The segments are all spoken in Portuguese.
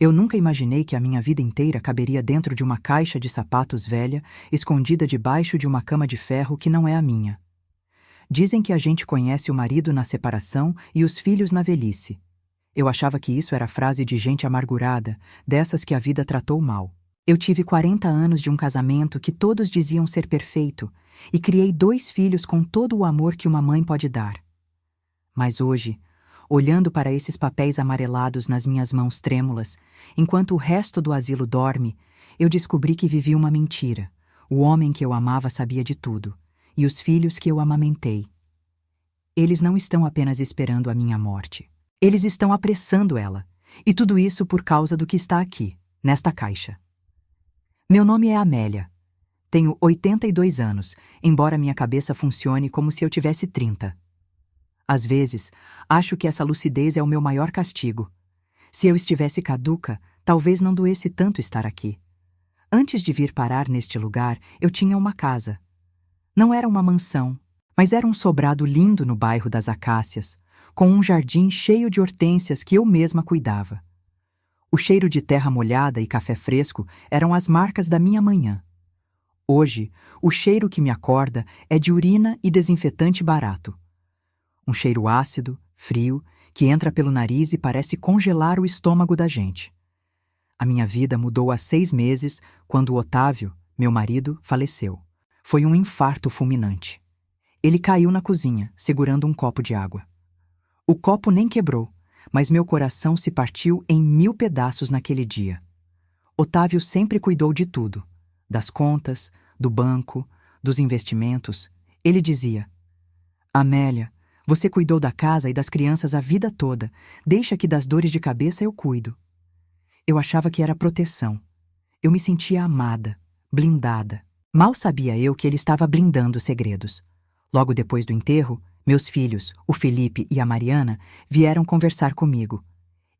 Eu nunca imaginei que a minha vida inteira caberia dentro de uma caixa de sapatos velha, escondida debaixo de uma cama de ferro que não é a minha. Dizem que a gente conhece o marido na separação e os filhos na velhice. Eu achava que isso era frase de gente amargurada, dessas que a vida tratou mal. Eu tive 40 anos de um casamento que todos diziam ser perfeito e criei 2 filhos com todo o amor que uma mãe pode dar. Mas hoje, olhando para esses papéis amarelados nas minhas mãos trêmulas, enquanto o resto do asilo dorme, eu descobri que vivi uma mentira. O homem que eu amava sabia de tudo, e os filhos que eu amamentei. Eles não estão apenas esperando a minha morte. Eles estão apressando ela, e tudo isso por causa do que está aqui, nesta caixa. Meu nome é Amélia. Tenho 82 anos, embora minha cabeça funcione como se eu tivesse 30. Às vezes, acho que essa lucidez é o meu maior castigo. Se eu estivesse caduca, talvez não doesse tanto estar aqui. Antes de vir parar neste lugar, eu tinha uma casa. Não era uma mansão, mas era um sobrado lindo no bairro das Acácias, com um jardim cheio de hortênsias que eu mesma cuidava. O cheiro de terra molhada e café fresco eram as marcas da minha manhã. Hoje, o cheiro que me acorda é de urina e desinfetante barato. Um cheiro ácido, frio, que entra pelo nariz e parece congelar o estômago da gente. A minha vida mudou há 6 meses, quando Otávio, meu marido, faleceu. Foi um infarto fulminante. Ele caiu na cozinha, segurando um copo de água. O copo nem quebrou, mas meu coração se partiu em 1000 pedaços naquele dia. Otávio sempre cuidou de tudo, das contas, do banco, dos investimentos. Ele dizia: Amélia, você cuidou da casa e das crianças a vida toda, deixa que das dores de cabeça eu cuido. Eu achava que era proteção. Eu me sentia amada, blindada. Mal sabia eu que ele estava blindando segredos. Logo depois do enterro, meus filhos, o Felipe e a Mariana, vieram conversar comigo.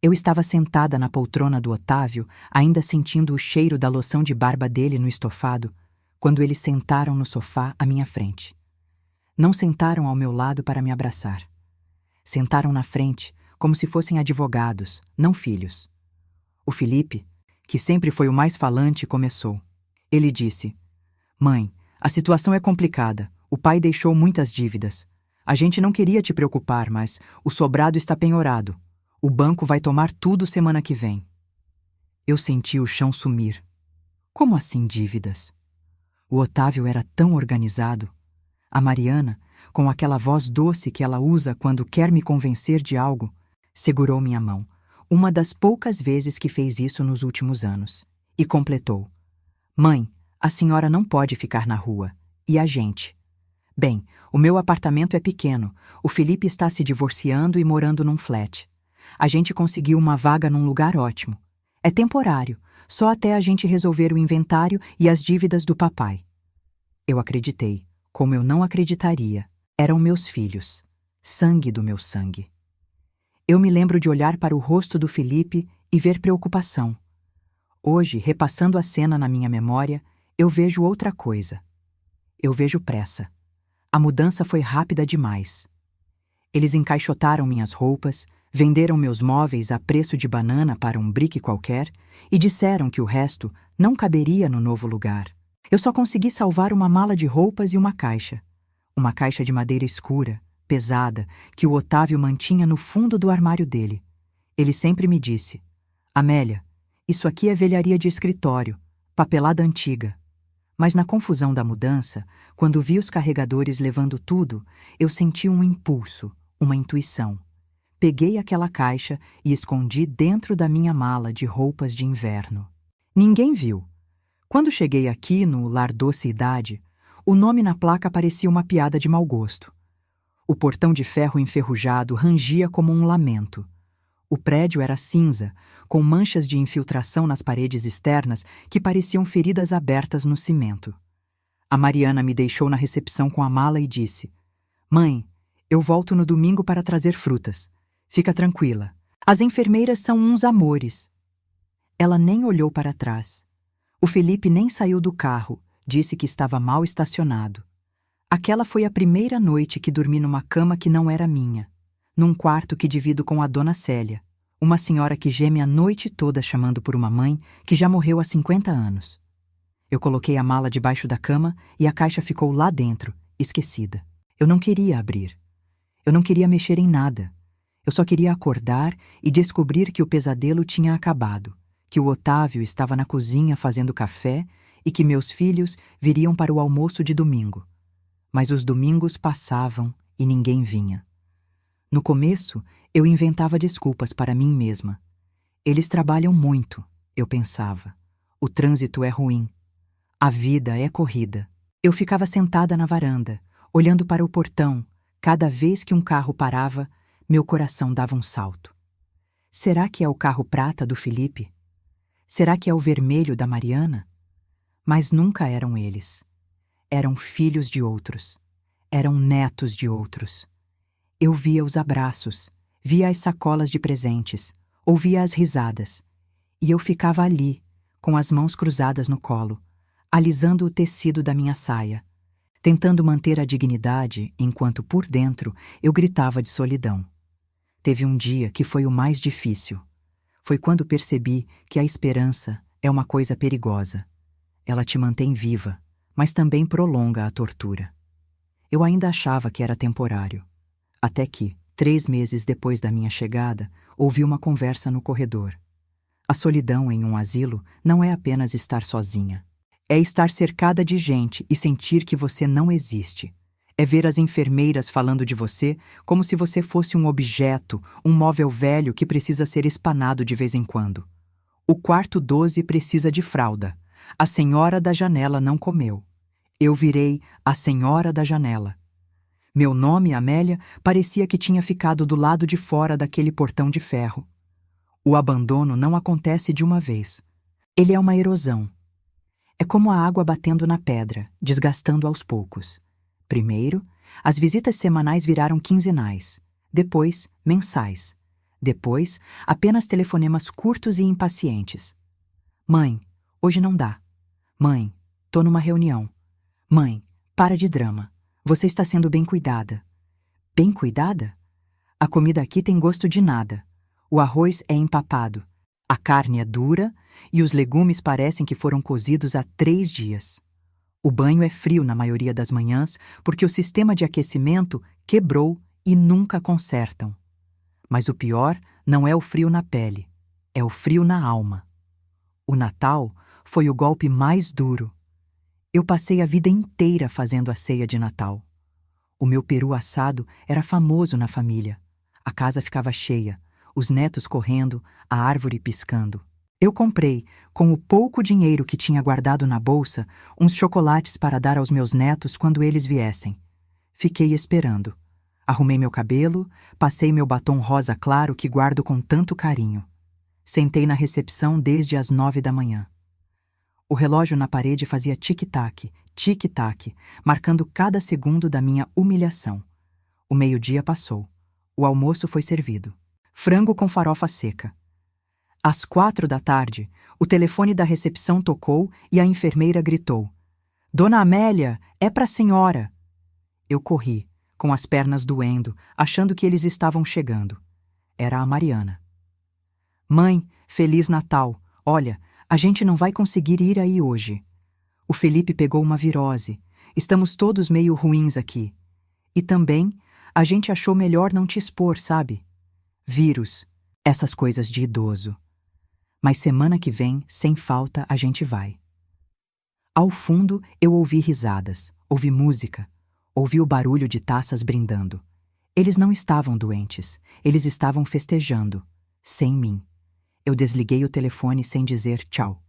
Eu estava sentada na poltrona do Otávio, ainda sentindo o cheiro da loção de barba dele no estofado, quando eles sentaram no sofá à minha frente. Não sentaram ao meu lado para me abraçar. Sentaram na frente, como se fossem advogados, não filhos. O Felipe, que sempre foi o mais falante, começou. Ele disse: Mãe, a situação é complicada. O pai deixou muitas dívidas. A gente não queria te preocupar, mas o sobrado está penhorado. O banco vai tomar tudo semana que vem. Eu senti o chão sumir. Como assim dívidas? O Otávio era tão organizado. A Mariana, com aquela voz doce que ela usa quando quer me convencer de algo, segurou minha mão, uma das poucas vezes que fez isso nos últimos anos, e completou: Mãe, a senhora não pode ficar na rua. E a gente? Bem, o meu apartamento é pequeno, o Felipe está se divorciando e morando num flat. A gente conseguiu uma vaga num lugar ótimo. É temporário, só até a gente resolver o inventário e as dívidas do papai. Eu acreditei, como eu não acreditaria. Eram meus filhos, sangue do meu sangue. Eu me lembro de olhar para o rosto do Felipe e ver preocupação. Hoje, repassando a cena na minha memória, eu vejo outra coisa. Eu vejo pressa. A mudança foi rápida demais. Eles encaixotaram minhas roupas, venderam meus móveis a preço de banana para um brick qualquer e disseram que o resto não caberia no novo lugar. Eu só consegui salvar uma mala de roupas e uma caixa. Uma caixa de madeira escura, pesada, que o Otávio mantinha no fundo do armário dele. Ele sempre me disse: Amélia, isso aqui é velharia de escritório, papelada antiga. Mas na confusão da mudança, quando vi os carregadores levando tudo, eu senti um impulso, uma intuição. Peguei aquela caixa e escondi dentro da minha mala de roupas de inverno. Ninguém viu. Quando cheguei aqui no Lar Doce Idade, o nome na placa parecia uma piada de mau gosto. O portão de ferro enferrujado rangia como um lamento. O prédio era cinza, com manchas de infiltração nas paredes externas que pareciam feridas abertas no cimento. A Mariana me deixou na recepção com a mala e disse: Mãe, eu volto no domingo para trazer frutas. Fica tranquila. As enfermeiras são uns amores. Ela nem olhou para trás. O Felipe nem saiu do carro, disse que estava mal estacionado. Aquela foi a primeira noite que dormi numa cama que não era minha, num quarto que divido com a dona Célia, Uma senhora que geme a noite toda chamando por uma mãe que já morreu há 50 anos. Eu coloquei a mala debaixo da cama e a caixa ficou lá dentro, esquecida. Eu não queria abrir. Eu não queria mexer em nada. Eu só queria acordar e descobrir que o pesadelo tinha acabado, que o Otávio estava na cozinha fazendo café e que meus filhos viriam para o almoço de domingo. Mas os domingos passavam e ninguém vinha. No começo, eu inventava desculpas para mim mesma. Eles trabalham muito, eu pensava. O trânsito é ruim. A vida é corrida. Eu ficava sentada na varanda, olhando para o portão. Cada vez que um carro parava, meu coração dava um salto. Será que é o carro prata do Felipe? Será que é o vermelho da Mariana? Mas nunca eram eles. Eram filhos de outros. Eram netos de outros. Eu via os abraços, via as sacolas de presentes, ouvia as risadas. E eu ficava ali, com as mãos cruzadas no colo, alisando o tecido da minha saia, tentando manter a dignidade enquanto por dentro eu gritava de solidão. Teve um dia que foi o mais difícil. Foi quando percebi que a esperança é uma coisa perigosa. Ela te mantém viva, mas também prolonga a tortura. Eu ainda achava que era temporário. Até que, 3 meses depois da minha chegada, ouvi uma conversa no corredor. A solidão em um asilo não é apenas estar sozinha. É estar cercada de gente e sentir que você não existe. É ver as enfermeiras falando de você como se você fosse um objeto, um móvel velho que precisa ser espanado de vez em quando. O quarto 12 precisa de fralda. A senhora da janela não comeu. Eu virei a senhora da janela. Meu nome, Amélia, parecia que tinha ficado do lado de fora daquele portão de ferro. O abandono não acontece de uma vez. Ele é uma erosão. É como a água batendo na pedra, desgastando aos poucos. Primeiro, as visitas semanais viraram quinzenais. Depois, mensais. Depois, apenas telefonemas curtos e impacientes. Mãe, hoje não dá. Mãe, tô numa reunião. Mãe, para de drama. Você está sendo bem cuidada. Bem cuidada? A comida aqui tem gosto de nada. O arroz é empapado. A carne é dura e os legumes parecem que foram cozidos há 3 dias. O banho é frio na maioria das manhãs porque o sistema de aquecimento quebrou e nunca consertam. Mas o pior não é o frio na pele, é o frio na alma. O Natal foi o golpe mais duro. Eu passei a vida inteira fazendo a ceia de Natal. O meu peru assado era famoso na família. A casa ficava cheia, os netos correndo, a árvore piscando. Eu comprei, com o pouco dinheiro que tinha guardado na bolsa, uns chocolates para dar aos meus netos quando eles viessem. Fiquei esperando. Arrumei meu cabelo, passei meu batom rosa claro que guardo com tanto carinho. Sentei na recepção desde as 9 da manhã. O relógio na parede fazia tic-tac, marcando cada segundo da minha humilhação. O meio-dia passou. O almoço foi servido. Frango com farofa seca. Às 4 da tarde, o telefone da recepção tocou e a enfermeira gritou: Dona Amélia, é para a senhora. Eu corri, com as pernas doendo, achando que eles estavam chegando. Era a Mariana. Mãe, Feliz Natal. Olha, a gente não vai conseguir ir aí hoje. O Felipe pegou uma virose. Estamos todos meio ruins aqui. E também, a gente achou melhor não te expor, sabe? Vírus, essas coisas de idoso. Mas semana que vem, sem falta, a gente vai. Ao fundo, eu ouvi risadas, ouvi música, ouvi o barulho de taças brindando. Eles não estavam doentes, eles estavam festejando, sem mim. Eu desliguei o telefone sem dizer tchau.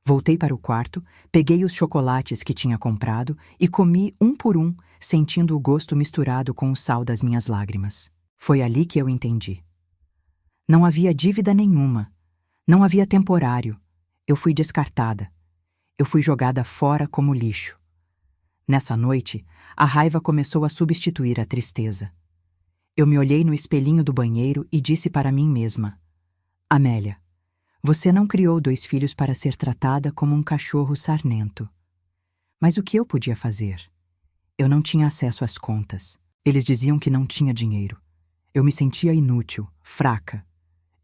Voltei para o quarto, peguei os chocolates que tinha comprado e comi um por um, sentindo o gosto misturado com o sal das minhas lágrimas. Foi ali que eu entendi. Não havia dívida nenhuma. Não havia temporário. Eu fui descartada. Eu fui jogada fora como lixo. Nessa noite, a raiva começou a substituir a tristeza. Eu me olhei no espelhinho do banheiro e disse para mim mesma: Amélia, você não criou 2 filhos para ser tratada como um cachorro sarnento. Mas o que eu podia fazer? Eu não tinha acesso às contas. Eles diziam que não tinha dinheiro. Eu me sentia inútil, fraca.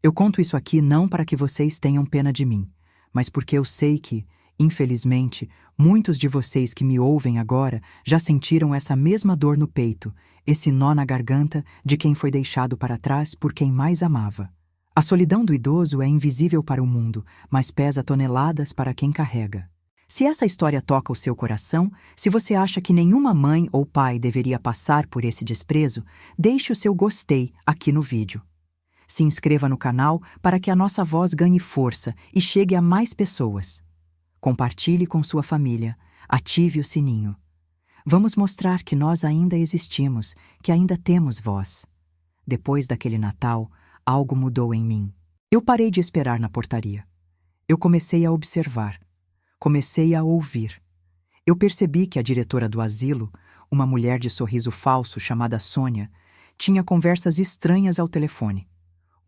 Eu conto isso aqui não para que vocês tenham pena de mim, mas porque eu sei que, infelizmente, muitos de vocês que me ouvem agora já sentiram essa mesma dor no peito, esse nó na garganta de quem foi deixado para trás por quem mais amava. A solidão do idoso é invisível para o mundo, mas pesa toneladas para quem carrega. Se essa história toca o seu coração, se você acha que nenhuma mãe ou pai deveria passar por esse desprezo, deixe o seu gostei aqui no vídeo. Se inscreva no canal para que a nossa voz ganhe força e chegue a mais pessoas. Compartilhe com sua família, ative o sininho. Vamos mostrar que nós ainda existimos, que ainda temos voz. Depois daquele Natal, algo mudou em mim. Eu parei de esperar na portaria. Eu comecei a observar. Comecei a ouvir. Eu percebi que a diretora do asilo, uma mulher de sorriso falso chamada Sônia, tinha conversas estranhas ao telefone.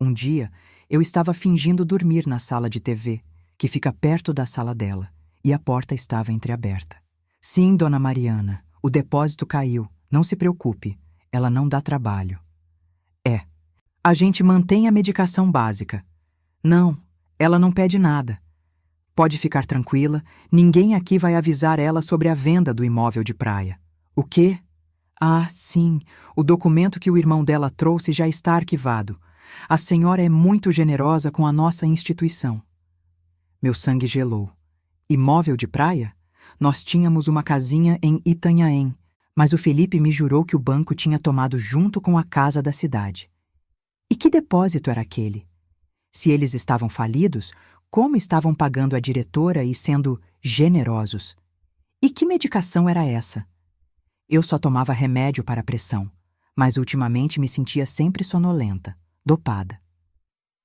Um dia, eu estava fingindo dormir na sala de TV, que fica perto da sala dela, e a porta estava entreaberta. Sim, dona Mariana, o depósito caiu. Não se preocupe, ela não dá trabalho. A gente mantém a medicação básica. Não, ela não pede nada. Pode ficar tranquila, ninguém aqui vai avisar ela sobre a venda do imóvel de praia. O quê? Ah, sim, o documento que o irmão dela trouxe já está arquivado. A senhora é muito generosa com a nossa instituição. Meu sangue gelou. Imóvel de praia? Nós tínhamos uma casinha em Itanhaém, mas o Felipe me jurou que o banco tinha tomado junto com a casa da cidade. E que depósito era aquele? Se eles estavam falidos, como estavam pagando a diretora e sendo generosos? E que medicação era essa? Eu só tomava remédio para a pressão, mas ultimamente me sentia sempre sonolenta, dopada.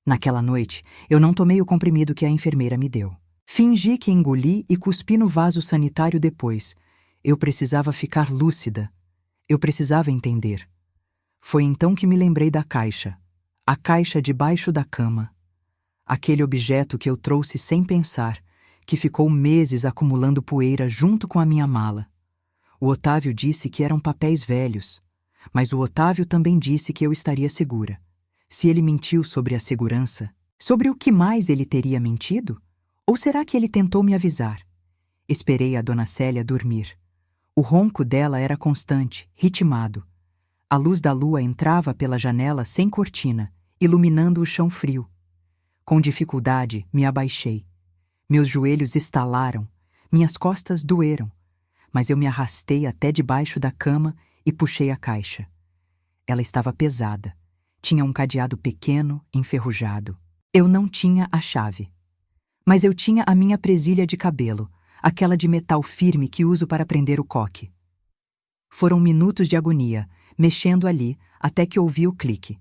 Naquela noite, eu não tomei o comprimido que a enfermeira me deu. Fingi que engoli e cuspi no vaso sanitário depois. Eu precisava ficar lúcida. Eu precisava entender. Foi então que me lembrei da caixa. A caixa debaixo da cama. Aquele objeto que eu trouxe sem pensar, que ficou meses acumulando poeira junto com a minha mala. O Otávio disse que eram papéis velhos, mas o Otávio também disse que eu estaria segura. Se ele mentiu sobre a segurança, sobre o que mais ele teria mentido? Ou será que ele tentou me avisar? Esperei a dona Célia dormir. O ronco dela era constante, ritmado. A luz da lua entrava pela janela sem cortina, iluminando o chão frio. Com dificuldade, me abaixei. Meus joelhos estalaram, minhas costas doeram, mas eu me arrastei até debaixo da cama e puxei a caixa. Ela estava pesada. Tinha um cadeado pequeno, enferrujado. Eu não tinha a chave. Mas eu tinha a minha presilha de cabelo, aquela de metal firme que uso para prender o coque. Foram minutos de agonia, mexendo ali, até que ouvi o clique.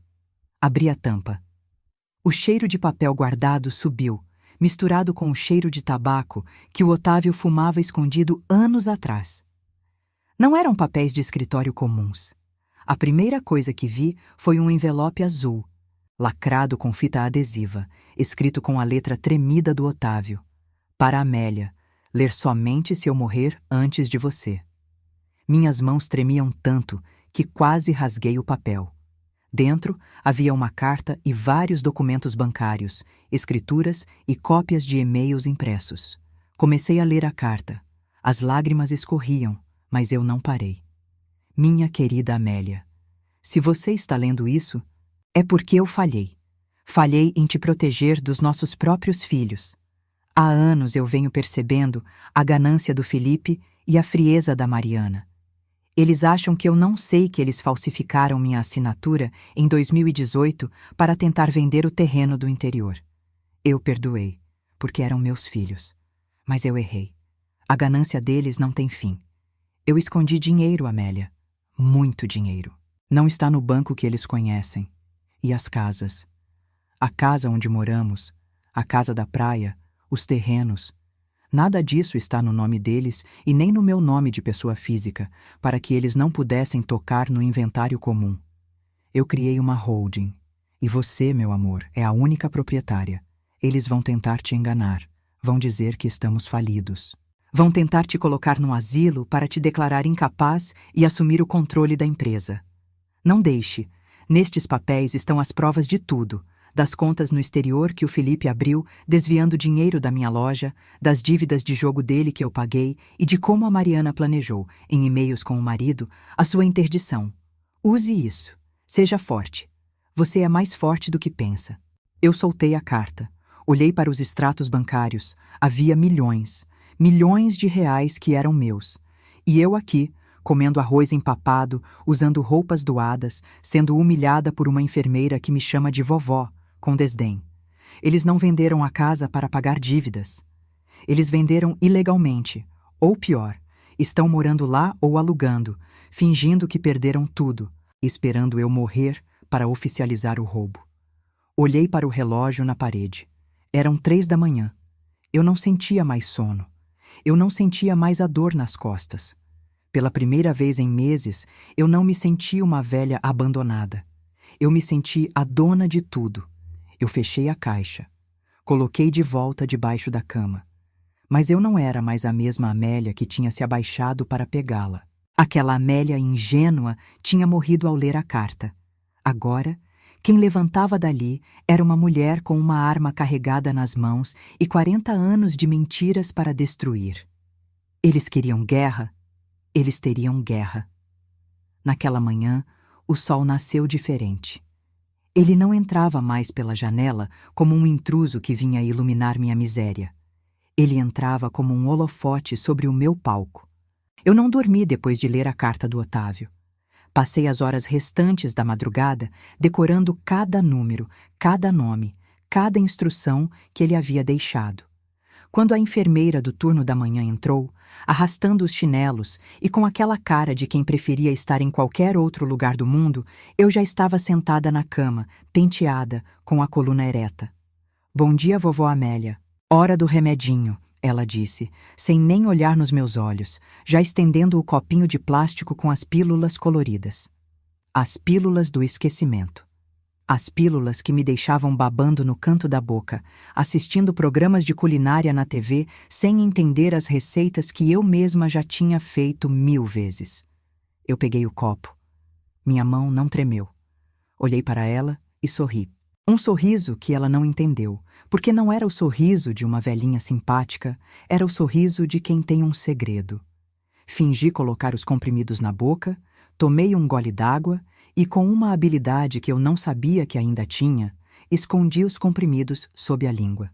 Abri a tampa. O cheiro de papel guardado subiu, misturado com o cheiro de tabaco que o Otávio fumava escondido anos atrás. Não eram papéis de escritório comuns. A primeira coisa que vi foi um envelope azul, lacrado com fita adesiva, escrito com a letra tremida do Otávio. Para Amélia, ler somente se eu morrer antes de você. Minhas mãos tremiam tanto que quase rasguei o papel. Dentro havia uma carta e vários documentos bancários, escrituras e cópias de e-mails impressos. Comecei a ler a carta. As lágrimas escorriam, mas eu não parei. Minha querida Amélia, se você está lendo isso, é porque eu falhei. Falhei em te proteger dos nossos próprios filhos. Há anos eu venho percebendo a ganância do Felipe e a frieza da Mariana. Eles acham que eu não sei que eles falsificaram minha assinatura em 2018 para tentar vender o terreno do interior. Eu perdoei, porque eram meus filhos. Mas eu errei. A ganância deles não tem fim. Eu escondi dinheiro, Amélia. Muito dinheiro. Não está no banco que eles conhecem. E as casas. A casa onde moramos, a casa da praia, os terrenos. Nada disso está no nome deles e nem no meu nome de pessoa física, para que eles não pudessem tocar no inventário comum. Eu criei uma holding. E você, meu amor, é a única proprietária. Eles vão tentar te enganar. Vão dizer que estamos falidos. Vão tentar te colocar no asilo para te declarar incapaz e assumir o controle da empresa. Não deixe. Nestes papéis estão as provas de tudo. das contas no exterior que o Felipe abriu, desviando dinheiro da minha loja, das dívidas de jogo dele que eu paguei e de como a Mariana planejou, em e-mails com o marido, a sua interdição. Use isso. Seja forte. Você é mais forte do que pensa. Eu soltei a carta. Olhei para os extratos bancários. Havia milhões. Milhões de reais que eram meus. E eu aqui, comendo arroz empapado, usando roupas doadas, sendo humilhada por uma enfermeira que me chama de vovó, com desdém. Eles não venderam a casa para pagar dívidas. Eles venderam ilegalmente, ou pior, estão morando lá ou alugando, fingindo que perderam tudo, esperando eu morrer para oficializar o roubo. Olhei para o relógio na parede. Eram 3 da manhã. Eu não sentia mais sono. Eu não sentia mais a dor nas costas. Pela primeira vez em meses, eu não me senti uma velha abandonada. Eu me senti a dona de tudo. Eu fechei a caixa. Coloquei de volta debaixo da cama. Mas eu não era mais a mesma Amélia que tinha se abaixado para pegá-la. Aquela Amélia ingênua tinha morrido ao ler a carta. Agora, quem levantava dali era uma mulher com uma arma carregada nas mãos e 40 anos de mentiras para destruir. Eles queriam guerra? Eles teriam guerra. Naquela manhã, o sol nasceu diferente. Ele não entrava mais pela janela como um intruso que vinha iluminar minha miséria. Ele entrava como um holofote sobre o meu palco. Eu não dormi depois de ler a carta do Otávio. Passei as horas restantes da madrugada decorando cada número, cada nome, cada instrução que ele havia deixado. Quando a enfermeira do turno da manhã entrou, arrastando os chinelos e com aquela cara de quem preferia estar em qualquer outro lugar do mundo, eu já estava sentada na cama, penteada, com a coluna ereta. "Bom dia, vovó Amélia. Hora do remedinho", ela disse, sem nem olhar nos meus olhos, já estendendo o copinho de plástico com as pílulas coloridas. As pílulas do esquecimento. As pílulas que me deixavam babando no canto da boca, assistindo programas de culinária na TV sem entender as receitas que eu mesma já tinha feito 1000 vezes. Eu peguei o copo. Minha mão não tremeu. Olhei para ela e sorri. Um sorriso que ela não entendeu, porque não era o sorriso de uma velhinha simpática, era o sorriso de quem tem um segredo. Fingi colocar os comprimidos na boca, tomei um gole d'água e, com uma habilidade que eu não sabia que ainda tinha, escondi os comprimidos sob a língua.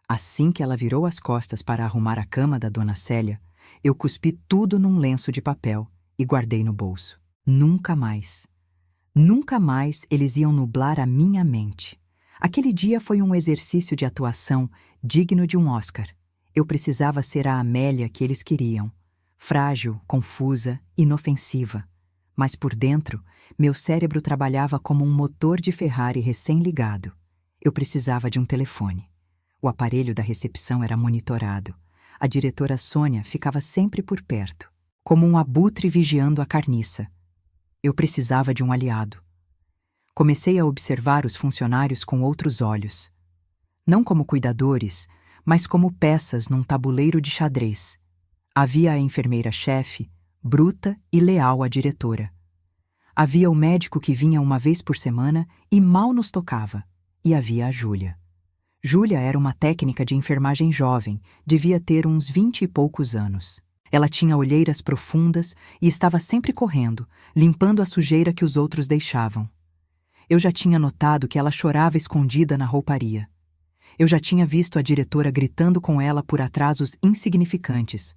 Assim que ela virou as costas para arrumar a cama da dona Célia, eu cuspi tudo num lenço de papel e guardei no bolso. Nunca mais. Nunca mais eles iam nublar a minha mente. Aquele dia foi um exercício de atuação digno de um Oscar. Eu precisava ser a Amélia que eles queriam. Frágil, confusa, inofensiva. Mas por dentro, meu cérebro trabalhava como um motor de Ferrari recém-ligado. Eu precisava de um telefone. O aparelho da recepção era monitorado. A diretora Sônia ficava sempre por perto, como um abutre vigiando a carniça. Eu precisava de um aliado. Comecei a observar os funcionários com outros olhos. Não como cuidadores, mas como peças num tabuleiro de xadrez. Havia a enfermeira-chefe, bruta e leal à diretora. Havia o médico que vinha uma vez por semana e mal nos tocava. E havia a Júlia. Júlia era uma técnica de enfermagem jovem, devia ter uns 20 e poucos anos. Ela tinha olheiras profundas e estava sempre correndo, limpando a sujeira que os outros deixavam. Eu já tinha notado que ela chorava escondida na rouparia. Eu já tinha visto a diretora gritando com ela por atrasos insignificantes.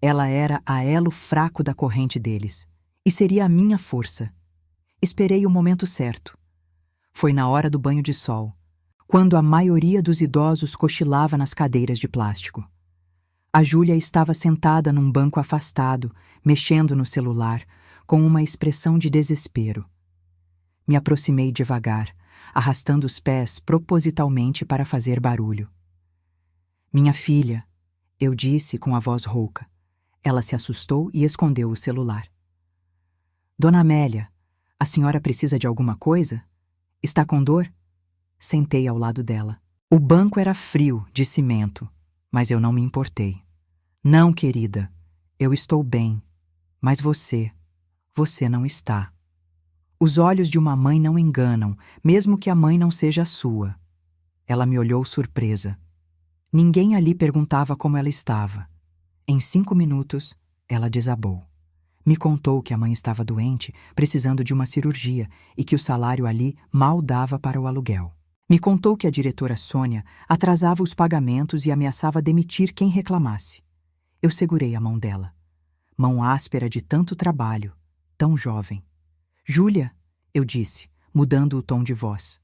Ela era a elo fraco da corrente deles, e seria a minha força. Esperei o momento certo. Foi na hora do banho de sol, quando a maioria dos idosos cochilava nas cadeiras de plástico. A Júlia estava sentada num banco afastado, mexendo no celular, com uma expressão de desespero. Me aproximei devagar, arrastando os pés propositalmente para fazer barulho. "Minha filha", eu disse com a voz rouca. Ela se assustou e escondeu o celular. "Dona Amélia, a senhora precisa de alguma coisa? Está com dor?" Sentei ao lado dela. O banco era frio, de cimento, mas eu não me importei. "Não, querida, eu estou bem, mas você não está." Os olhos de uma mãe não enganam, mesmo que a mãe não seja a sua. Ela me olhou surpresa. Ninguém ali perguntava como ela estava. Em 5 minutos, ela desabou. Me contou que a mãe estava doente, precisando de uma cirurgia, e que o salário ali mal dava para o aluguel. Me contou que a diretora Sônia atrasava os pagamentos e ameaçava demitir quem reclamasse. Eu segurei a mão dela. Mão áspera de tanto trabalho, tão jovem. Júlia, eu disse, mudando o tom de voz.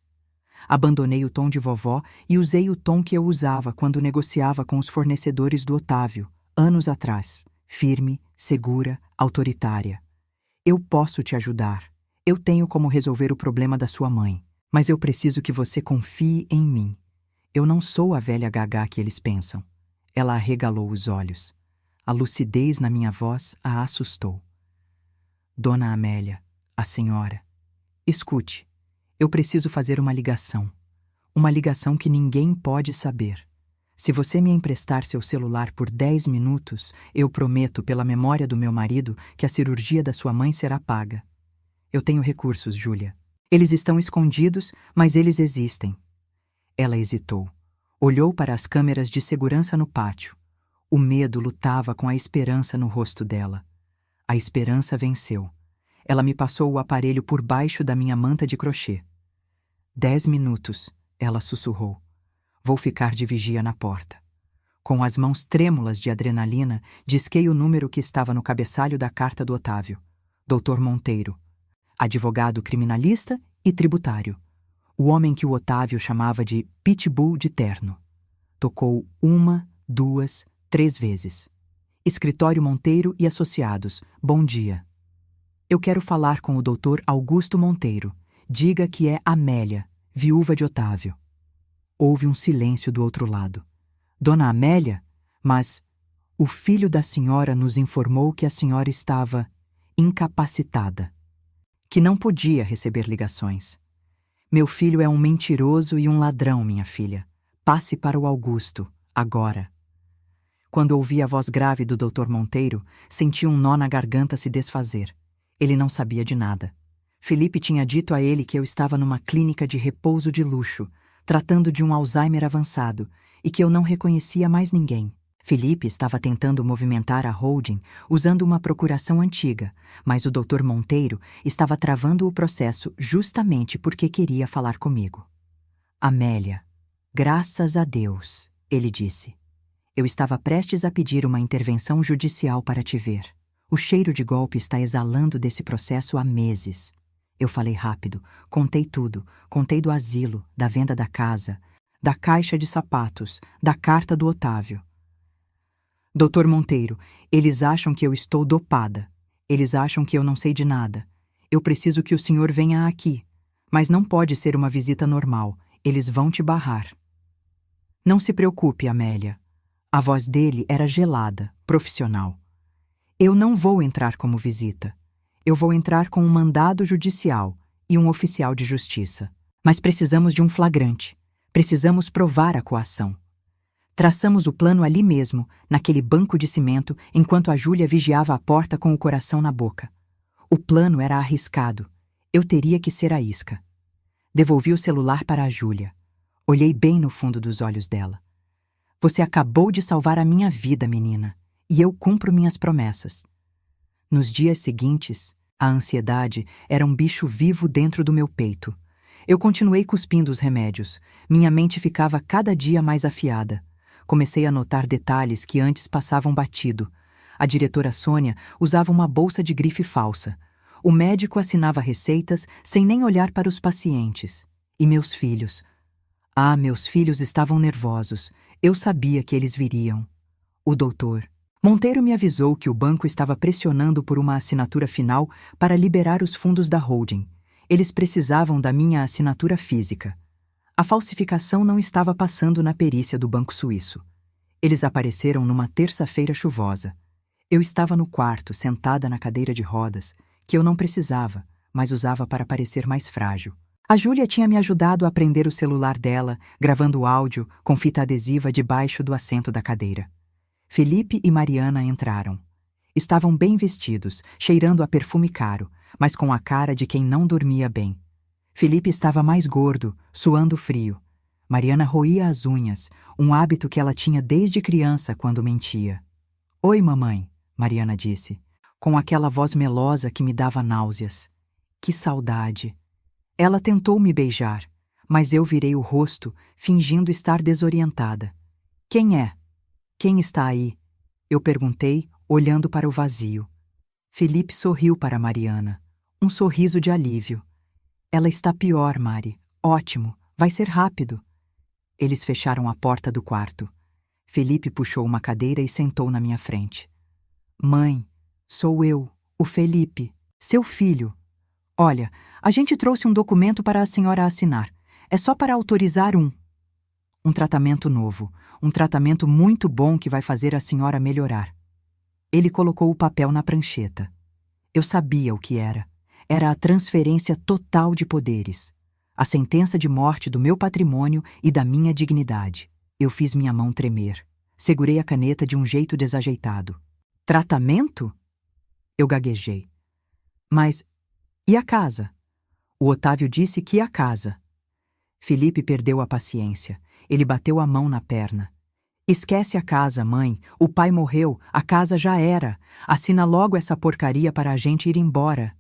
Abandonei o tom de vovó e usei o tom que eu usava quando negociava com os fornecedores do Otávio, anos atrás, firme, segura, autoritária. Eu posso te ajudar. Eu tenho como resolver o problema da sua mãe, mas eu preciso que você confie em mim. Eu não sou a velha gagá que eles pensam. Ela arregalou os olhos. A lucidez na minha voz a assustou. Dona Amélia, a senhora, escute, eu preciso fazer uma ligação. Uma ligação que ninguém pode saber. Se você me emprestar seu celular por 10 minutos, eu prometo, pela memória do meu marido, que a cirurgia da sua mãe será paga. Eu tenho recursos, Júlia. Eles estão escondidos, mas eles existem. Ela hesitou. Olhou para as câmeras de segurança no pátio. O medo lutava com a esperança no rosto dela. A esperança venceu. Ela me passou o aparelho por baixo da minha manta de crochê. 10 minutos, ela sussurrou. Vou ficar de vigia na porta. Com as mãos trêmulas de adrenalina, disquei o número que estava no cabeçalho da carta do Otávio. Dr. Monteiro. Advogado criminalista e tributário. O homem que o Otávio chamava de pitbull de terno. Tocou 1, 2, 3 vezes. Escritório Monteiro e Associados. Bom dia. Eu quero falar com o Dr. Augusto Monteiro. Diga que é Amélia, viúva de Otávio. Houve um silêncio do outro lado. Dona Amélia? Mas o filho da senhora nos informou que a senhora estava incapacitada, que não podia receber ligações. Meu filho é um mentiroso e um ladrão, minha filha. Passe para o Augusto, agora. Quando ouvi a voz grave do Dr. Monteiro, senti um nó na garganta se desfazer. Ele não sabia de nada. Felipe tinha dito a ele que eu estava numa clínica de repouso de luxo, tratando de um Alzheimer avançado, e que eu não reconhecia mais ninguém. Felipe estava tentando movimentar a holding usando uma procuração antiga, mas o Dr. Monteiro estava travando o processo justamente porque queria falar comigo. Amélia, graças a Deus, ele disse. Eu estava prestes a pedir uma intervenção judicial para te ver. O cheiro de golpe está exalando desse processo há meses. Eu falei rápido, contei tudo, contei do asilo, da venda da casa, da caixa de sapatos, da carta do Otávio. Doutor Monteiro, eles acham que eu estou dopada. Eles acham que eu não sei de nada. Eu preciso que o senhor venha aqui. Mas não pode ser uma visita normal. Eles vão te barrar. Não se preocupe, Amélia. A voz dele era gelada, profissional. Eu não vou entrar como visita. Eu vou entrar com um mandado judicial e um oficial de justiça. Mas precisamos de um flagrante. Precisamos provar a coação. Traçamos o plano ali mesmo, naquele banco de cimento, enquanto a Júlia vigiava a porta com o coração na boca. O plano era arriscado. Eu teria que ser a isca. Devolvi o celular para a Júlia. Olhei bem no fundo dos olhos dela. Você acabou de salvar a minha vida, menina, e eu cumpro minhas promessas. Nos dias seguintes, a ansiedade era um bicho vivo dentro do meu peito. Eu continuei cuspindo os remédios. Minha mente ficava cada dia mais afiada. Comecei a notar detalhes que antes passavam batido. A diretora Sônia usava uma bolsa de grife falsa. O médico assinava receitas sem nem olhar para os pacientes. E meus filhos? Ah, meus filhos estavam nervosos. Eu sabia que eles viriam. O doutor Monteiro me avisou que o banco estava pressionando por uma assinatura final para liberar os fundos da holding. Eles precisavam da minha assinatura física. A falsificação não estava passando na perícia do Banco Suíço. Eles apareceram numa terça-feira chuvosa. Eu estava no quarto, sentada na cadeira de rodas, que eu não precisava, mas usava para parecer mais frágil. A Júlia tinha me ajudado a prender o celular dela, gravando áudio com fita adesiva debaixo do assento da cadeira. Felipe e Mariana entraram. Estavam bem vestidos, cheirando a perfume caro, mas com a cara de quem não dormia bem. Felipe estava mais gordo, suando frio. Mariana roía as unhas, um hábito que ela tinha desde criança quando mentia. "Oi, mamãe", Mariana disse, com aquela voz melosa que me dava náuseas. Que saudade! Ela tentou me beijar, mas eu virei o rosto, fingindo estar desorientada. "Quem é? Quem está aí?" Eu perguntei, olhando para o vazio. Felipe sorriu para Mariana. Um sorriso de alívio. "Ela está pior, Mari. Ótimo, vai ser rápido." Eles fecharam a porta do quarto. Felipe puxou uma cadeira e sentou na minha frente. "Mãe, sou eu, o Felipe, seu filho. Olha, a gente trouxe um documento para a senhora assinar. É só para autorizar um tratamento novo, um tratamento muito bom que vai fazer a senhora melhorar." Ele colocou o papel na prancheta. Eu sabia o que era. Era a transferência total de poderes. A sentença de morte do meu patrimônio e da minha dignidade. Eu fiz minha mão tremer. Segurei a caneta de um jeito desajeitado. "Tratamento?" Eu gaguejei. "Mas e a casa?" O Otávio disse que a casa. Felipe perdeu a paciência. Ele bateu a mão na perna. "Esquece a casa, mãe. O pai morreu. A casa já era. Assina logo essa porcaria para a gente ir embora."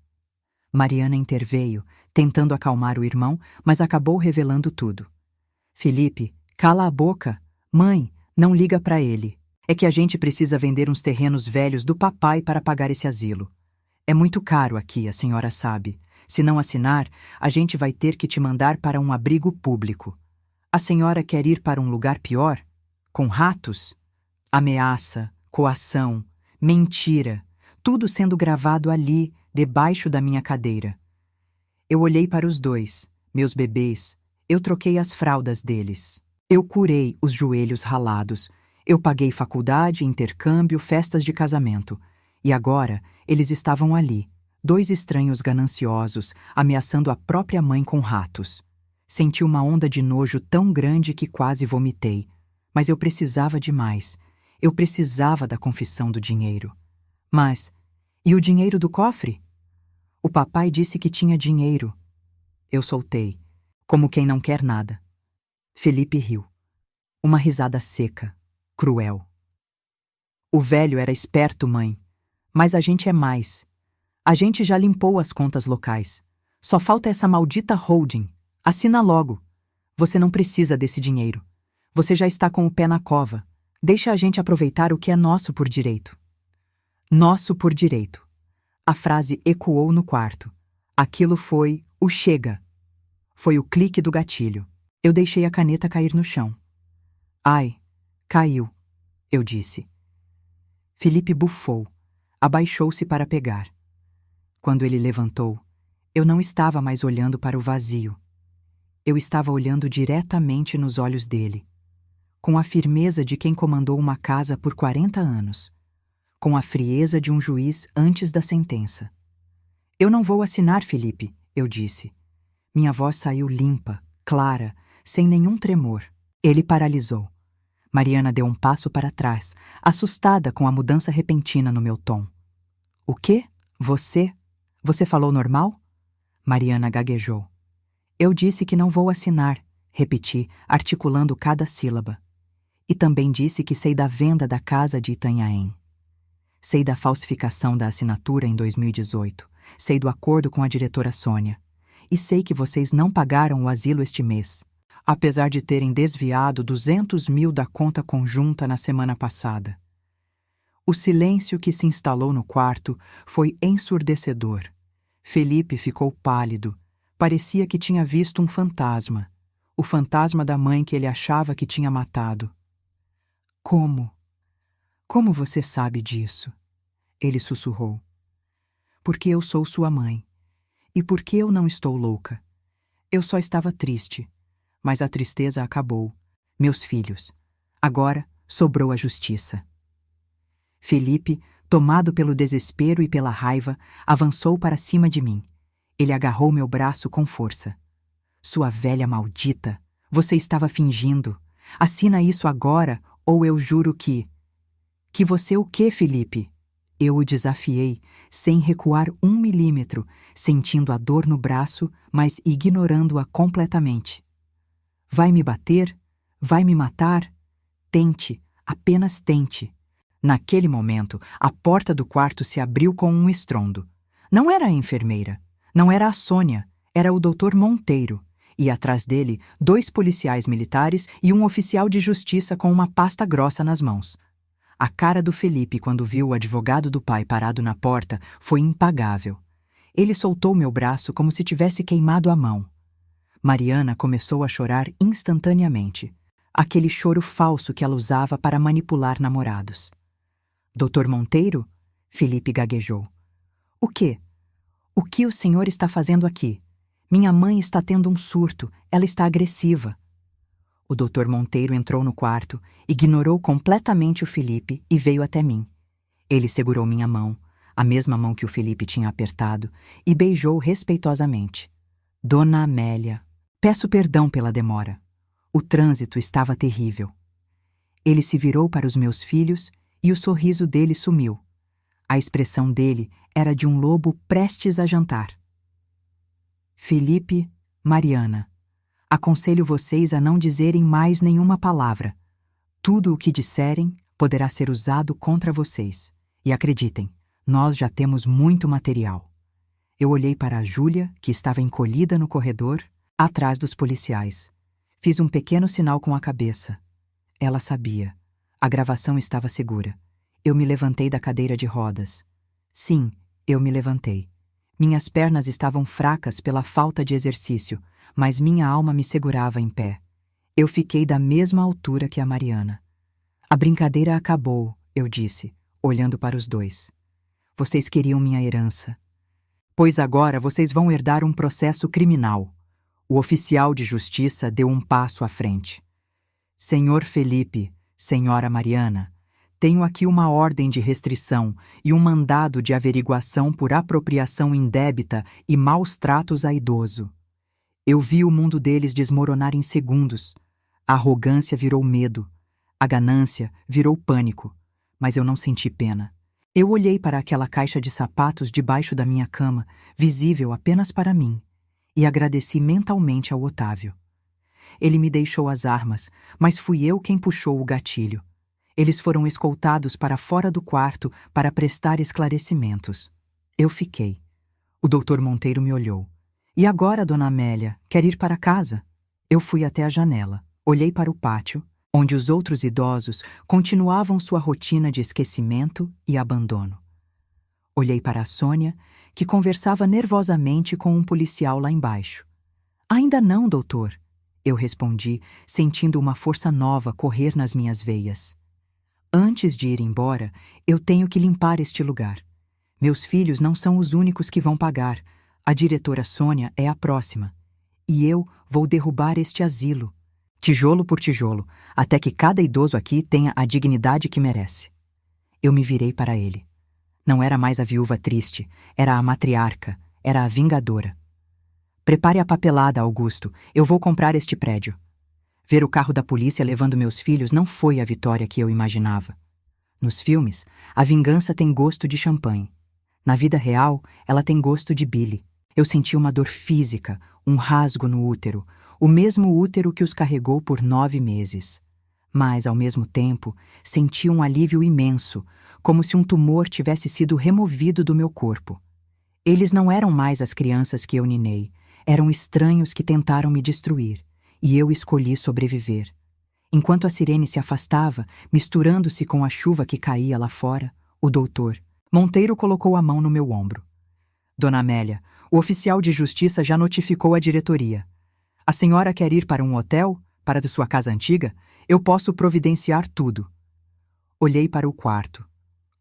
Mariana interveio, tentando acalmar o irmão, mas acabou revelando tudo. "Felipe, cala a boca. Mãe, não liga para ele. É que a gente precisa vender uns terrenos velhos do papai para pagar esse asilo. É muito caro aqui, a senhora sabe. Se não assinar, a gente vai ter que te mandar para um abrigo público. A senhora quer ir para um lugar pior? Com ratos? Ameaça, coação, mentira, tudo sendo gravado ali, debaixo da minha cadeira." Eu olhei para os dois, meus bebês. Eu troquei as fraldas deles. Eu curei os joelhos ralados. Eu paguei faculdade, intercâmbio, festas de casamento. E agora, eles estavam ali, dois estranhos gananciosos, ameaçando a própria mãe com ratos. Senti uma onda de nojo tão grande que quase vomitei. Mas eu precisava de mais. Eu precisava da confissão do dinheiro. Mas, e o dinheiro do cofre? O papai disse que tinha dinheiro. Eu soltei, como quem não quer nada. Felipe riu. Uma risada seca, cruel. "O velho era esperto, mãe. Mas a gente é mais. A gente já limpou as contas locais. Só falta essa maldita holding. Assina logo. Você não precisa desse dinheiro. Você já está com o pé na cova. Deixa a gente aproveitar o que é nosso por direito." Nosso por direito. A frase ecoou no quarto. Aquilo foi o chega. Foi o clique do gatilho. Eu deixei a caneta cair no chão. "Ai, caiu", eu disse. Felipe bufou. Abaixou-se para pegar. Quando ele levantou, eu não estava mais olhando para o vazio. Eu estava olhando diretamente nos olhos dele, com a firmeza de quem comandou uma casa por 40 anos, com a frieza de um juiz antes da sentença. "Eu não vou assinar, Felipe", eu disse. Minha voz saiu limpa, clara, sem nenhum tremor. Ele paralisou. Mariana deu um passo para trás, assustada com a mudança repentina no meu tom. "O quê? Você falou normal?" Mariana gaguejou. "Eu disse que não vou assinar", repeti, articulando cada sílaba. "E também disse que sei da venda da casa de Itanhaém. Sei da falsificação da assinatura em 2018. Sei do acordo com a diretora Sônia. E sei que vocês não pagaram o asilo este mês, apesar de terem desviado 200 mil da conta conjunta na semana passada." O silêncio que se instalou no quarto foi ensurdecedor. Felipe ficou pálido. Parecia que tinha visto um fantasma. O fantasma da mãe que ele achava que tinha matado. "Como? Como você sabe disso?" Ele sussurrou. "Porque eu sou sua mãe. E porque eu não estou louca. Eu só estava triste. Mas a tristeza acabou. Meus filhos. Agora sobrou a justiça." Felipe, tomado pelo desespero e pela raiva, avançou para cima de mim. Ele agarrou meu braço com força. "Sua velha maldita! Você estava fingindo. Assina isso agora ou eu juro que..." "Que você o quê, Felipe?" Eu o desafiei, sem recuar 1 milímetro, sentindo a dor no braço, mas ignorando-a completamente. Vai me bater? Vai me matar? Tente, apenas tente. Naquele momento, a porta do quarto se abriu com um estrondo. Não era a enfermeira, não era a Sônia, era o Dr. Monteiro, e atrás dele 2 policiais militares e um oficial de justiça com uma pasta grossa nas mãos. A cara do Felipe quando viu o advogado do pai parado na porta foi impagável. Ele soltou meu braço como se tivesse queimado a mão. Mariana começou a chorar instantaneamente. Aquele choro falso que ela usava para manipular namorados. Doutor Monteiro? Felipe gaguejou. O quê? O que o senhor está fazendo aqui? Minha mãe está tendo um surto, ela está agressiva. O doutor Monteiro entrou no quarto, ignorou completamente o Felipe e veio até mim. Ele segurou minha mão, a mesma mão que o Felipe tinha apertado, e beijou respeitosamente. Dona Amélia, peço perdão pela demora. O trânsito estava terrível. Ele se virou para os meus filhos e o sorriso dele sumiu. A expressão dele era de um lobo prestes a jantar. Felipe, Mariana, aconselho vocês a não dizerem mais nenhuma palavra. Tudo o que disserem poderá ser usado contra vocês. E acreditem, nós já temos muito material. Eu olhei para a Júlia, que estava encolhida no corredor, atrás dos policiais. Fiz um pequeno sinal com a cabeça. Ela sabia. A gravação estava segura. Eu me levantei da cadeira de rodas. Sim, eu me levantei. Minhas pernas estavam fracas pela falta de exercício, mas minha alma me segurava em pé. Eu fiquei da mesma altura que a Mariana. A brincadeira acabou, eu disse, olhando para os 2. Vocês queriam minha herança. Pois agora vocês vão herdar um processo criminal. O oficial de justiça deu um passo à frente. Senhor Felipe, senhora Mariana, tenho aqui uma ordem de restrição e um mandado de averiguação por apropriação indébita e maus tratos a idoso. Eu vi o mundo deles desmoronar em segundos. A arrogância virou medo. A ganância virou pânico. Mas eu não senti pena. Eu olhei para aquela caixa de sapatos debaixo da minha cama, visível apenas para mim, e agradeci mentalmente ao Otávio. Ele me deixou as armas, mas fui eu quem puxou o gatilho. Eles foram escoltados para fora do quarto para prestar esclarecimentos. Eu fiquei. O doutor Monteiro me olhou. E agora, dona Amélia, quer ir para casa? Eu fui até a janela, olhei para o pátio, onde os outros idosos continuavam sua rotina de esquecimento e abandono. Olhei para a Sônia, que conversava nervosamente com um policial lá embaixo. Ainda não, doutor, eu respondi, sentindo uma força nova correr nas minhas veias. Antes de ir embora, eu tenho que limpar este lugar. Meus filhos não são os únicos que vão pagar. A diretora Sônia é a próxima. E eu vou derrubar este asilo, tijolo por tijolo, até que cada idoso aqui tenha a dignidade que merece. Eu me virei para ele. Não era mais a viúva triste, era a matriarca, era a vingadora. Prepare a papelada, Augusto, eu vou comprar este prédio. Ver o carro da polícia levando meus filhos não foi a vitória que eu imaginava. Nos filmes, a vingança tem gosto de champanhe. Na vida real, ela tem gosto de bile. Eu senti uma dor física, um rasgo no útero, o mesmo útero que os carregou por 9 meses. Mas, ao mesmo tempo, senti um alívio imenso, como se um tumor tivesse sido removido do meu corpo. Eles não eram mais as crianças que eu ninei, eram estranhos que tentaram me destruir. E eu escolhi sobreviver. Enquanto a sirene se afastava, misturando-se com a chuva que caía lá fora, o doutor Monteiro colocou a mão no meu ombro. Dona Amélia, o oficial de justiça já notificou a diretoria. A senhora quer ir para um hotel? Para de sua casa antiga? Eu posso providenciar tudo. Olhei para o quarto.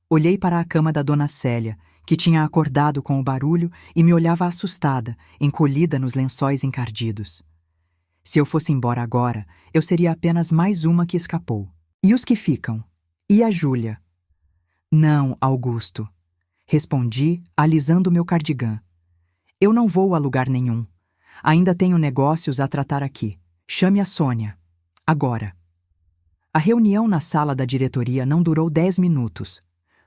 Olhei para a cama da dona Célia, que tinha acordado com o barulho e me olhava assustada, encolhida nos lençóis encardidos. Se eu fosse embora agora, eu seria apenas mais uma que escapou. E os que ficam? E a Júlia? Não, Augusto. Respondi, alisando meu cardigã. Eu não vou a lugar nenhum. Ainda tenho negócios a tratar aqui. Chame a Sônia. Agora. A reunião na sala da diretoria não durou 10 minutos.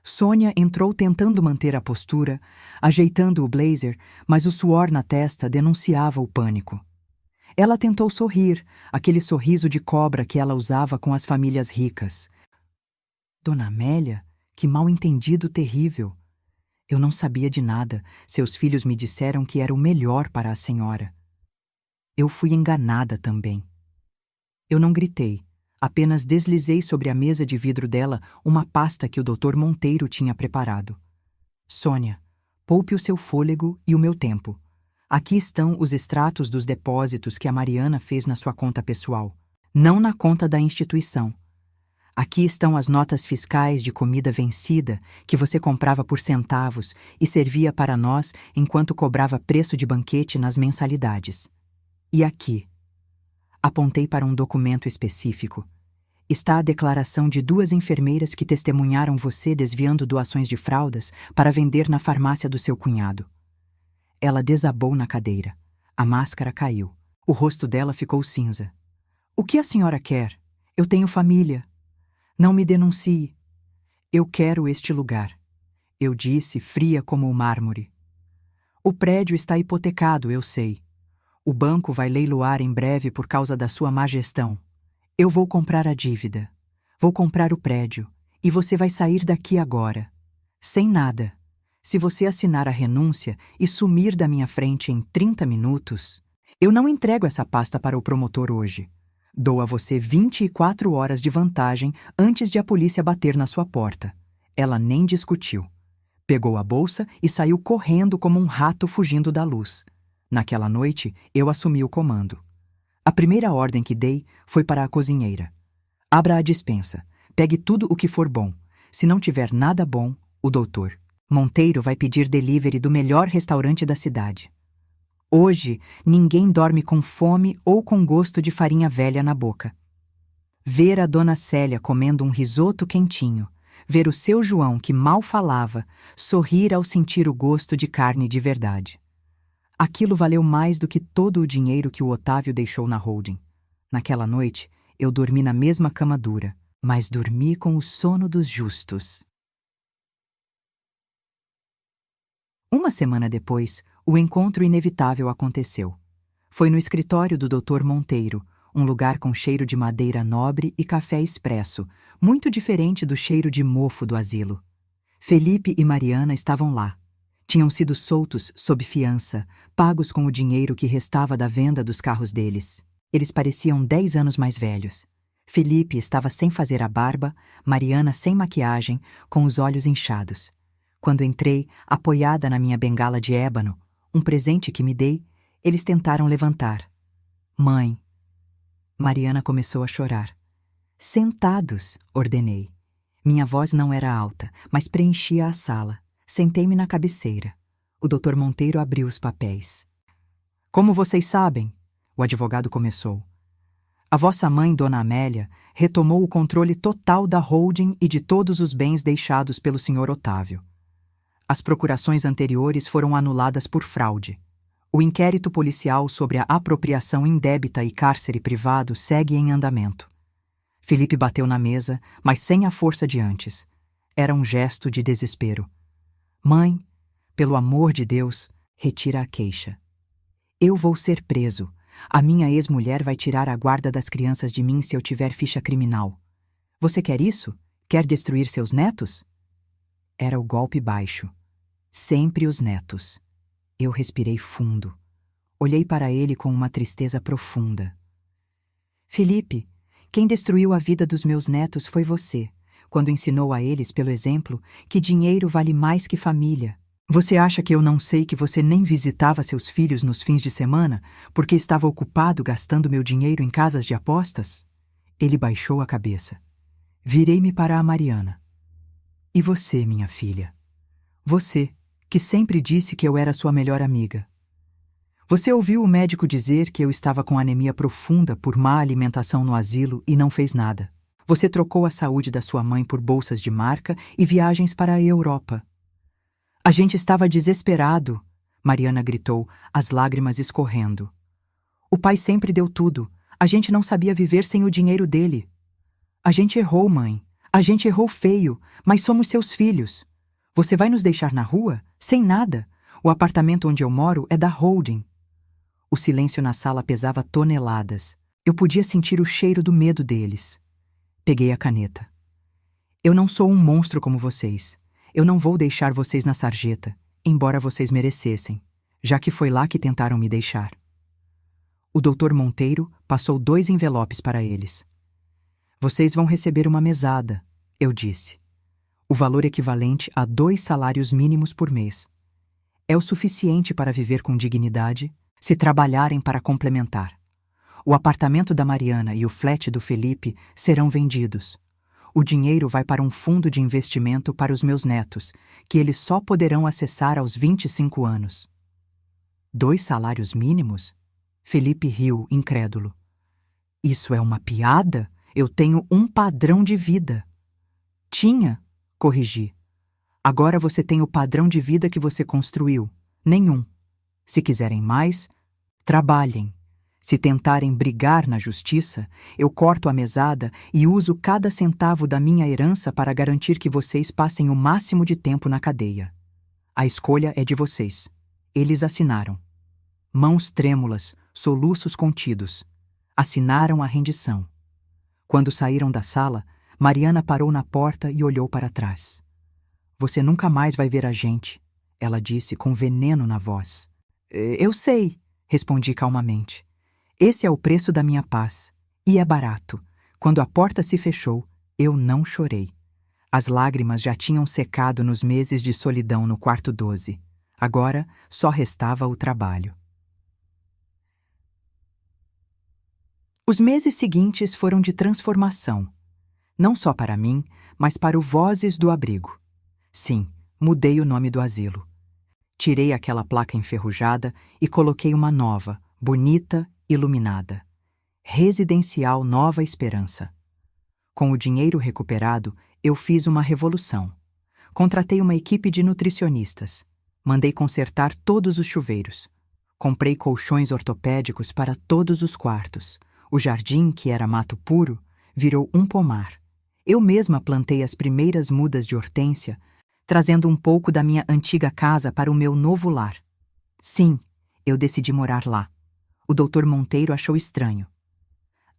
Sônia entrou tentando manter a postura, ajeitando o blazer, mas o suor na testa denunciava o pânico. Ela tentou sorrir, aquele sorriso de cobra que ela usava com as famílias ricas. Dona Amélia, que mal-entendido terrível. Eu não sabia de nada. Seus filhos me disseram que era o melhor para a senhora. Eu fui enganada também. Eu não gritei, apenas deslizei sobre a mesa de vidro dela uma pasta que o Dr. Monteiro tinha preparado. Sônia, poupe o seu fôlego e o meu tempo. Aqui estão os extratos dos depósitos que a Mariana fez na sua conta pessoal, não na conta da instituição. Aqui estão as notas fiscais de comida vencida que você comprava por centavos e servia para nós enquanto cobrava preço de banquete nas mensalidades. E aqui, apontei para um documento específico, está a declaração de 2 enfermeiras que testemunharam você desviando doações de fraldas para vender na farmácia do seu cunhado. Ela desabou na cadeira. A máscara caiu. O rosto dela ficou cinza. O que a senhora quer? Eu tenho família. Não me denuncie. Eu quero este lugar. Eu disse, fria como o mármore. O prédio está hipotecado, eu sei. O banco vai leiloar em breve por causa da sua má gestão. Eu vou comprar a dívida. Vou comprar o prédio. E você vai sair daqui agora. Sem nada. Se você assinar a renúncia e sumir da minha frente em 30 minutos, eu não entrego essa pasta para o promotor hoje. Dou a você 24 horas de vantagem antes de a polícia bater na sua porta. Ela nem discutiu. Pegou a bolsa e saiu correndo como um rato fugindo da luz. Naquela noite, eu assumi o comando. A primeira ordem que dei foi para a cozinheira. Abra a despensa. Pegue tudo o que for bom. Se não tiver nada bom, o doutor Monteiro vai pedir delivery do melhor restaurante da cidade. Hoje, ninguém dorme com fome ou com gosto de farinha velha na boca. Ver a dona Célia comendo um risoto quentinho, ver o seu João, que mal falava, sorrir ao sentir o gosto de carne de verdade. Aquilo valeu mais do que todo o dinheiro que o Otávio deixou na holding. Naquela noite, eu dormi na mesma cama dura, mas dormi com o sono dos justos. Uma semana depois, o encontro inevitável aconteceu. Foi no escritório do Dr. Monteiro, um lugar com cheiro de madeira nobre e café expresso, muito diferente do cheiro de mofo do asilo. Felipe e Mariana estavam lá. Tinham sido soltos sob fiança, pagos com o dinheiro que restava da venda dos carros deles. Eles pareciam 10 anos mais velhos. Felipe estava sem fazer a barba, Mariana sem maquiagem, com os olhos inchados. Quando entrei, apoiada na minha bengala de ébano, um presente que me dei, eles tentaram levantar. Mãe. Mariana começou a chorar. Sentados, ordenei. Minha voz não era alta, mas preenchia a sala. Sentei-me na cabeceira. O Dr. Monteiro abriu os papéis. Como vocês sabem, o advogado começou, a vossa mãe, Dona Amélia, retomou o controle total da holding e de todos os bens deixados pelo Sr. Otávio. As procurações anteriores foram anuladas por fraude. O inquérito policial sobre a apropriação indébita e cárcere privado segue em andamento. Felipe bateu na mesa, mas sem a força de antes. Era um gesto de desespero. Mãe, pelo amor de Deus, retira a queixa. Eu vou ser preso. A minha ex-mulher vai tirar a guarda das crianças de mim se eu tiver ficha criminal. Você quer isso? Quer destruir seus netos? Era o golpe baixo. Sempre os netos. Eu respirei fundo. Olhei para ele com uma tristeza profunda. Felipe, quem destruiu a vida dos meus netos foi você, quando ensinou a eles, pelo exemplo, que dinheiro vale mais que família. Você acha que eu não sei que você nem visitava seus filhos nos fins de semana porque estava ocupado gastando meu dinheiro em casas de apostas? Ele baixou a cabeça. Virei-me para a Mariana. E você, minha filha? Você, que sempre disse que eu era sua melhor amiga. Você ouviu o médico dizer que eu estava com anemia profunda por má alimentação no asilo e não fez nada. Você trocou a saúde da sua mãe por bolsas de marca e viagens para a Europa. A gente estava desesperado, Mariana gritou, as lágrimas escorrendo. O pai sempre deu tudo. A gente não sabia viver sem o dinheiro dele. A gente errou, mãe. A gente errou feio, mas somos seus filhos. Você vai nos deixar na rua? Sem nada. O apartamento onde eu moro é da holding. O silêncio na sala pesava toneladas. Eu podia sentir o cheiro do medo deles. Peguei a caneta. Eu não sou um monstro como vocês. Eu não vou deixar vocês na sarjeta, embora vocês merecessem, já que foi lá que tentaram me deixar. O Dr. Monteiro passou 2 envelopes para eles. Vocês vão receber uma mesada, eu disse. O valor equivalente a 2 salários mínimos por mês. É o suficiente para viver com dignidade, se trabalharem para complementar. O apartamento da Mariana e o flat do Felipe serão vendidos. O dinheiro vai para um fundo de investimento para os meus netos, que eles só poderão acessar aos 25 anos. 2 salários mínimos? Felipe riu, incrédulo. Isso é uma piada? Eu tenho um padrão de vida. Tinha, corrigi. Agora você tem o padrão de vida que você construiu. Nenhum. Se quiserem mais, trabalhem. Se tentarem brigar na justiça, eu corto a mesada e uso cada centavo da minha herança para garantir que vocês passem o máximo de tempo na cadeia. A escolha é de vocês. Eles assinaram. Mãos trêmulas, soluços contidos. Assinaram a rendição. Quando saíram da sala, Mariana parou na porta e olhou para trás. Você nunca mais vai ver a gente, ela disse com veneno na voz. Eu sei, respondi calmamente. Esse é o preço da minha paz. E é barato. Quando a porta se fechou, eu não chorei. As lágrimas já tinham secado nos meses de solidão no quarto 12. Agora só restava o trabalho. Os meses seguintes foram de transformação. Não só para mim, mas para o Vozes do Abrigo. Sim, mudei o nome do asilo. Tirei aquela placa enferrujada e coloquei uma nova, bonita, iluminada. Residencial Nova Esperança. Com o dinheiro recuperado, eu fiz uma revolução. Contratei uma equipe de nutricionistas. Mandei consertar todos os chuveiros. Comprei colchões ortopédicos para todos os quartos. O jardim, que era mato puro, virou um pomar. Eu mesma plantei as primeiras mudas de hortênsia, trazendo um pouco da minha antiga casa para o meu novo lar. Sim, eu decidi morar lá. O Dr. Monteiro achou estranho.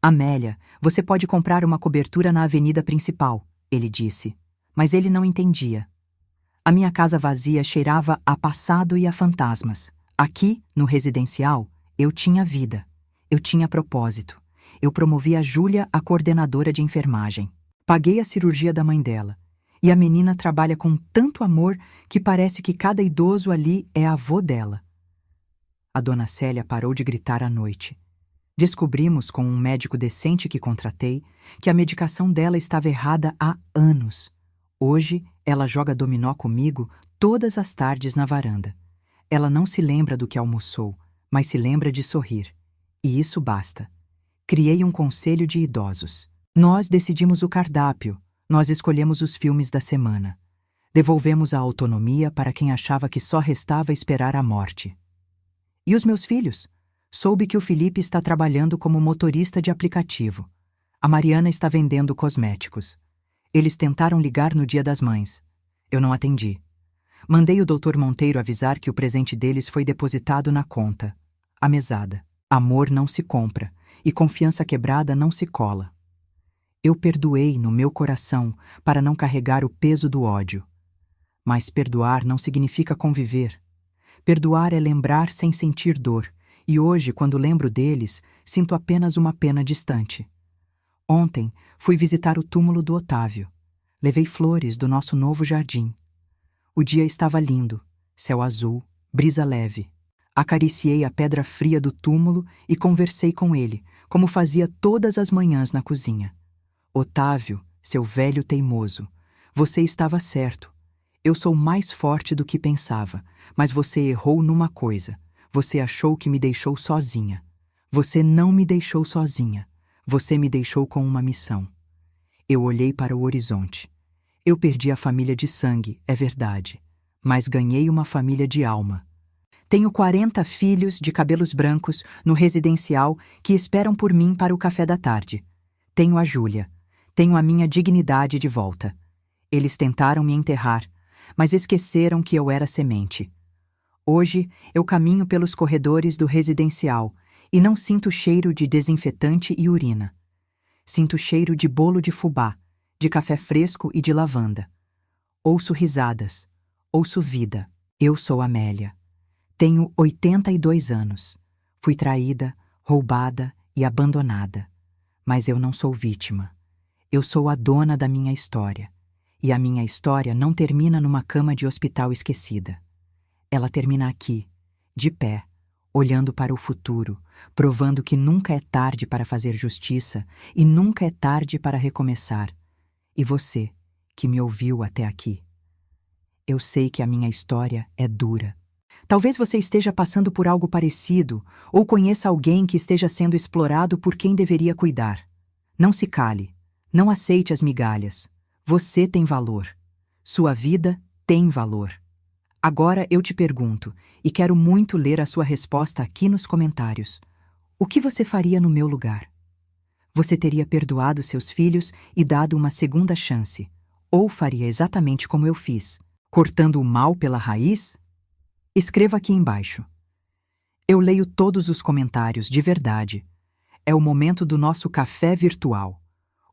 Amélia, você pode comprar uma cobertura na avenida principal, ele disse, mas ele não entendia. A minha casa vazia cheirava a passado e a fantasmas. Aqui, no residencial, eu tinha vida. Eu tinha propósito. Eu promovi a Júlia a coordenadora de enfermagem. Paguei a cirurgia da mãe dela. E a menina trabalha com tanto amor que parece que cada idoso ali é avô dela. A dona Célia parou de gritar à noite. Descobrimos, com um médico decente que contratei, que a medicação dela estava errada há anos. Hoje, ela joga dominó comigo todas as tardes na varanda. Ela não se lembra do que almoçou, mas se lembra de sorrir. E isso basta. Criei um conselho de idosos. Nós decidimos o cardápio. Nós escolhemos os filmes da semana. Devolvemos a autonomia para quem achava que só restava esperar a morte. E os meus filhos? Soube que o Felipe está trabalhando como motorista de aplicativo. A Mariana está vendendo cosméticos. Eles tentaram ligar no Dia das Mães. Eu não atendi. Mandei o Dr. Monteiro avisar que o presente deles foi depositado na conta. A mesada. Amor não se compra, e confiança quebrada não se cola. Eu perdoei no meu coração para não carregar o peso do ódio. Mas perdoar não significa conviver. Perdoar é lembrar sem sentir dor, e hoje, quando lembro deles, sinto apenas uma pena distante. Ontem, fui visitar o túmulo do Otávio. Levei flores do nosso novo jardim. O dia estava lindo, céu azul, brisa leve. Acariciei a pedra fria do túmulo e conversei com ele, como fazia todas as manhãs na cozinha. Otávio, seu velho teimoso, você estava certo. Eu sou mais forte do que pensava, mas você errou numa coisa. Você achou que me deixou sozinha. Você não me deixou sozinha. Você me deixou com uma missão. Eu olhei para o horizonte. Eu perdi a família de sangue, é verdade, mas ganhei uma família de alma. Tenho 40 filhos de cabelos brancos no residencial que esperam por mim para o café da tarde. Tenho a Júlia. Tenho a minha dignidade de volta. Eles tentaram me enterrar, mas esqueceram que eu era semente. Hoje, eu caminho pelos corredores do residencial e não sinto cheiro de desinfetante e urina. Sinto cheiro de bolo de fubá, de café fresco e de lavanda. Ouço risadas. Ouço vida. Eu sou Amélia. Tenho 82 anos. Fui traída, roubada e abandonada. Mas eu não sou vítima. Eu sou a dona da minha história. E a minha história não termina numa cama de hospital esquecida. Ela termina aqui, de pé, olhando para o futuro, provando que nunca é tarde para fazer justiça e nunca é tarde para recomeçar. E você, que me ouviu até aqui. Eu sei que a minha história é dura. Talvez você esteja passando por algo parecido ou conheça alguém que esteja sendo explorado por quem deveria cuidar. Não se cale. Não aceite as migalhas. Você tem valor. Sua vida tem valor. Agora eu te pergunto, e quero muito ler a sua resposta aqui nos comentários. O que você faria no meu lugar? Você teria perdoado seus filhos e dado uma segunda chance? Ou faria exatamente como eu fiz, cortando o mal pela raiz? Escreva aqui embaixo. Eu leio todos os comentários, de verdade. É o momento do nosso café virtual.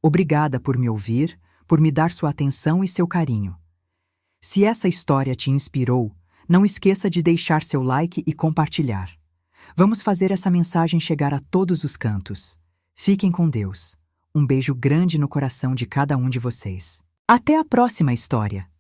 Obrigada por me ouvir, por me dar sua atenção e seu carinho. Se essa história te inspirou, não esqueça de deixar seu like e compartilhar. Vamos fazer essa mensagem chegar a todos os cantos. Fiquem com Deus. Um beijo grande no coração de cada um de vocês. Até a próxima história!